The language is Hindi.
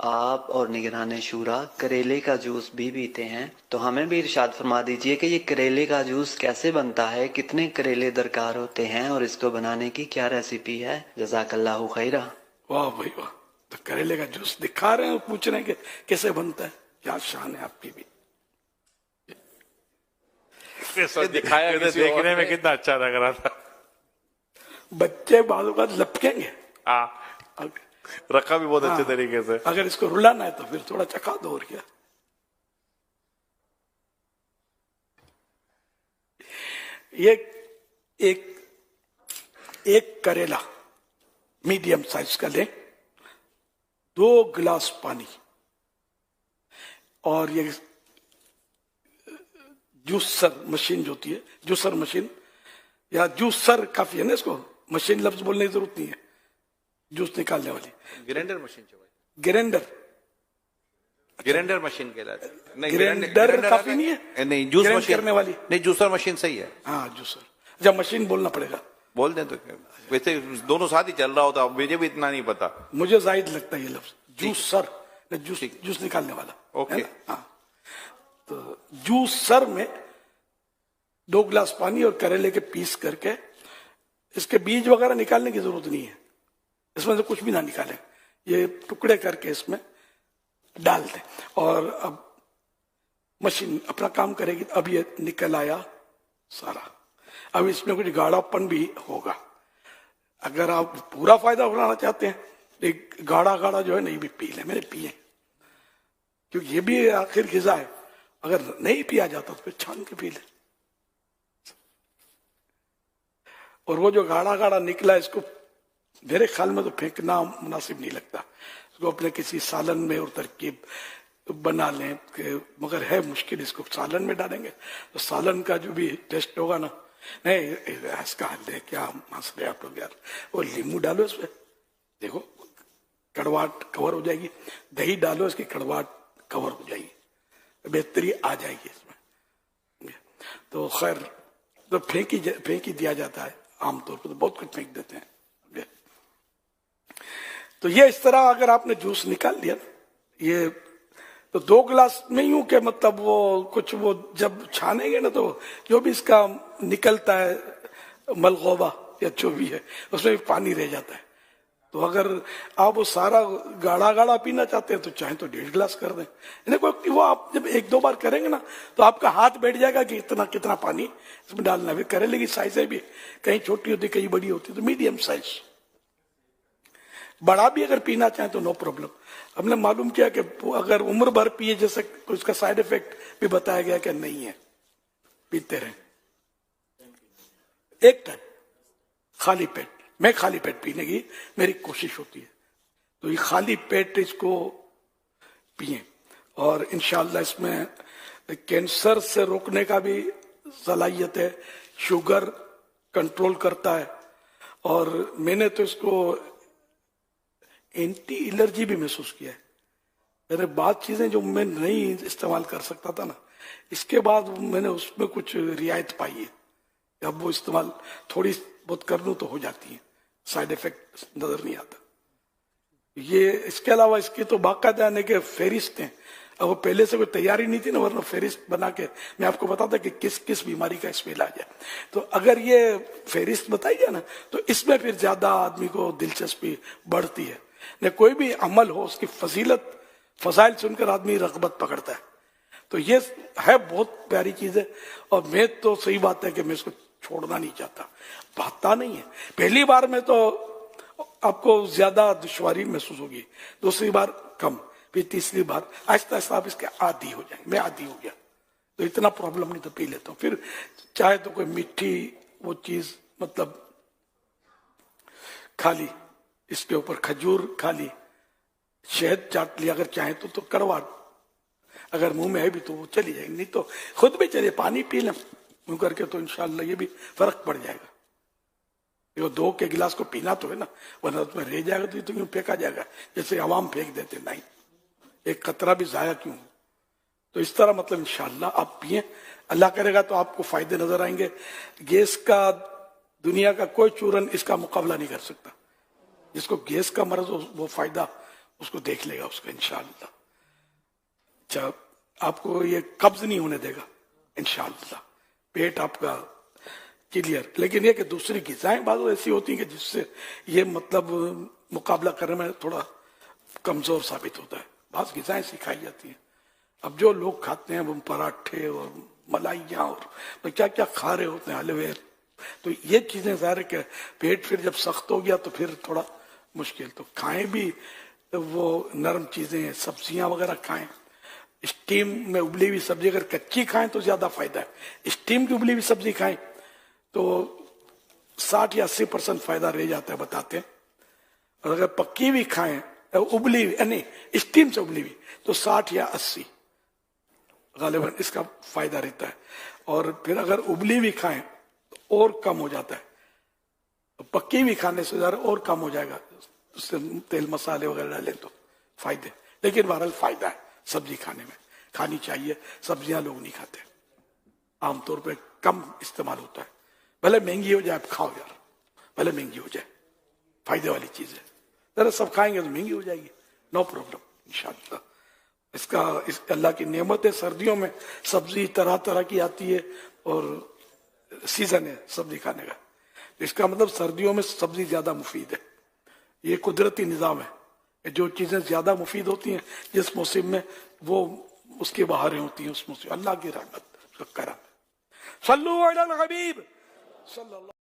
आप और निगरान शूरा करेले का जूस भी पीते हैं, तो हमें भी इरशाद फरमा दीजिए कि ये करेले का जूस कैसे बनता है, कितने करेले दरकार होते हैं और इसको बनाने की क्या रेसिपी है। जज़ाकल्लाहु खैरा। वाह भाई वाह, तो करेले का जूस दिखा रहे हैं और पूछ रहे हैं कि कैसे बनता है। क्या शान है आपकी भी। दिखाया देखने में कितना अच्छा लग रहा था। बच्चे बालों का लपकेंगे। रखा भी बहुत अच्छे तरीके से। अगर इसको रुलाना है तो फिर थोड़ा चखा दो और क्या। ये एक करेला मीडियम साइज का लें, 2 गिलास पानी, और ये जूसर मशीन जो होती है, जूसर मशीन या जूसर काफी है ना, इसको मशीन लफ्ज बोलने की जरूरत नहीं है, जूस निकालने वाली ग्राइंडर मशीन। ग्राइंडर मशीन कहलाती है। ग्राइंडर काफी नहीं है, नहीं जूस मशीन करने वाली नहीं, जूसर मशीन सही है। हाँ जूसर, जब मशीन बोलना पड़ेगा बोल दें तो। वैसे दोनों साथ ही चल रहा होता, मुझे भी इतना नहीं पता। मुझे जायद लगता है ये लफ्ज जूसर, जूस निकालने वाला। ओके हाँ, तो जूसर में 2 गिलास पानी और करेले के पीस करके, इसके बीज वगैरह निकालने की जरूरत नहीं है, इसमें से कुछ भी ना निकालें, ये टुकड़े करके इसमें डाल दें और अब मशीन अपना काम करेगी। अब ये निकल आया सारा। अब इसमें कुछ गाढ़ापन भी होगा। अगर आप पूरा फायदा उठाना चाहते हैं, एक गाढ़ा गाढ़ा जो है नहीं भी पी ले, मैंने पिए, क्योंकि ये भी आखिर ग़िज़ा है। अगर नहीं पिया जाता तो फिर छान के पी ले। और वो जो गाढ़ा गाढ़ा निकला, इसको मेरे ख्याल में तो फेंकना मुनासिब नहीं लगता, इसको अपने किसी सालन में और तरकीब बना लें। मगर है मुश्किल, इसको सालन में डालेंगे तो सालन का जो भी टेस्ट होगा ना, नहीं इसका हल है। क्या हंस रहे आप लोग यार, वो नींबू डालो इसमें, देखो कड़वाहट कवर हो जाएगी, दही डालो इसकी कड़वाहट कवर हो जाएगी, बेहतरी आ जाएगी इसमें। तो खैर, तो फेंक ही दिया जाता है आमतौर पर, तो बहुत कुछ फेंक देते हैं। तो ये इस तरह अगर आपने जूस निकाल लिया ना, ये तो 2 गिलास में यूं के मतलब वो कुछ वो जब छानेंगे ना, तो जो भी इसका निकलता है मलगोबा या जो भी है, उसमें भी पानी रह जाता है। तो अगर आप वो सारा गाढ़ा गाढ़ा पीना चाहते हैं तो चाहे तो 1.5 गिलास कर दें। देखो वो आप जब 1-2 बार करेंगे ना, तो आपका हाथ बैठ जाएगा कि इतना कितना पानी इसमें डालना है। फिर करेले की साइज है भी, कहीं छोटी होती कहीं बड़ी होती, तो मीडियम साइज। बड़ा भी अगर पीना चाहें तो नो प्रॉब्लम। हमने मालूम किया कि अगर उम्र भर पिए जैसे, तो इसका साइड इफेक्ट भी बताया गया कि नहीं है, पीते रहें। एक टाइम खाली पेट, मैं खाली पेट पीने की मेरी कोशिश होती है, तो ये खाली पेट इसको पिए। और इंशाअल्लाह इसमें कैंसर से रोकने का भी सलाहियत है, शुगर कंट्रोल करता है, और मैंने तो इसको एंटी एलर्जी भी महसूस किया है। मैंने बाद चीजें जो मैं नहीं इस्तेमाल कर सकता था ना, इसके बाद मैंने उसमें कुछ रियायत पाई है। अब वो इस्तेमाल थोड़ी बहुत कर लूं तो हो जाती है, साइड इफेक्ट नजर नहीं आता। ये इसके अलावा इसकी तो बाकायदा यानी कि फेरिस्त हैं। अब वो पहले से कोई तैयारी नहीं थी ना, वरना फेरिस्त बना के मैं आपको बताता कि किस किस बीमारी का इसमें इलाज है। तो अगर ये फेरिस्त बताई जाए ना, तो इसमें फिर ज्यादा आदमी को दिलचस्पी बढ़ती है। न कोई भी अमल हो, उसकी फजीलत फजाइल सुनकर आदमी रगबत पकड़ता है। तो ये है बहुत प्यारी चीज है, और मैं तो सही बात है कि मैं इसको छोड़ना नहीं चाहता। भागता नहीं है। पहली बार में तो आपको ज्यादा दुश्वारी महसूस होगी, दूसरी बार कम, फिर तीसरी बार आहिस्ता आहिस्ता आप इसके आदी हो जाएंगे। मैं आदी हो गया तो इतना प्रॉब्लम नहीं, तो पी लेता हूँ। फिर चाहे तो कोई मीठी वो चीज, मतलब खाली इसके ऊपर खजूर खाली, शहद चाट लिया अगर चाहे तो कड़वा अगर मुंह में है भी तो वो चली जाएगी, नहीं तो खुद भी चलिए पानी पी लें यूं करके, तो इंशाल्लाह ये भी फर्क पड़ जाएगा। ये 2 के गिलास को पीना तो है ना, वरना उसमें रह जाएगा तो यूं फेंका जाएगा जैसे आवाम फेंक देते, नहीं, एक कतरा भी जाया क्यों। तो इस तरह मतलब इंशाल्लाह आप पिए, अल्लाह करेगा तो आपको फायदे नजर आएंगे। गैस का दुनिया का कोई चूरन इसका मुकाबला नहीं कर सकता। जिसको गैस का मर्ज हो वो फायदा उसको देख लेगा उसको इंशाअल्लाह। अच्छा, आपको ये कब्ज नहीं होने देगा इंशाअल्लाह, पेट आपका क्लियर। लेकिन ये कि दूसरी ग़िज़ाएं बाज़ ऐसी होती हैं कि जिससे ये मतलब मुकाबला करने में थोड़ा कमजोर साबित होता है। बाज़ ग़िज़ाएं सिखाई जाती हैं। अब जो लोग खाते हैं वो पराठे और मलाइयाँ और क्या क्या खा रहे होते हैं, हलवे, तो ये चीजें ज़ाहिर है कि पेट फिर जब सख्त हो गया तो फिर थोड़ा मुश्किल। तो खाएं भी वो नरम चीजें, सब्जियां वगैरह खाएं। स्टीम में उबली हुई सब्जी अगर कच्ची खाएं तो ज्यादा फायदा है। स्टीम की उबली हुई सब्जी खाएं तो 60 या 80% फायदा रह जाता है बताते हैं। और अगर पक्की हुई खाएं, उबली हुई यानी स्टीम से उबली हुई, तो 60 या 80 गालिबन इसका फायदा रहता है। और फिर अगर उबली हुई खाएं तो और कम हो जाता है, पक्की हुई खाने से ज्यादा और कम हो जाएगा, उससे तेल मसाले वगैरह डालें तो फायदे। लेकिन बहरहाल फायदा है सब्जी खाने में, खानी चाहिए। सब्जियां लोग नहीं खाते, आमतौर पे कम इस्तेमाल होता है। भले महंगी हो जाए, आप खाओ यार, भले महंगी हो जाए, फायदे वाली चीज है। जरा सब खाएंगे तो महंगी हो जाएगी, नो प्रॉब्लम इंशाअल्लाह। इसका इस अल्लाह की नेमत है। सर्दियों में सब्जी तरह तरह की आती है और सीजन है सब्जी खाने का, तो इसका मतलब सर्दियों में सब्जी ज्यादा मुफीद है। ये कुदरती निजाम है। जो चीजें ज्यादा मुफीद होती हैं जिस मौसम में, वो उसकी बहारें होती हैं उस मौसम। अल्लाह की रहमत, उसका करम। सल्लु अलल हबीब सल्लल्लाहु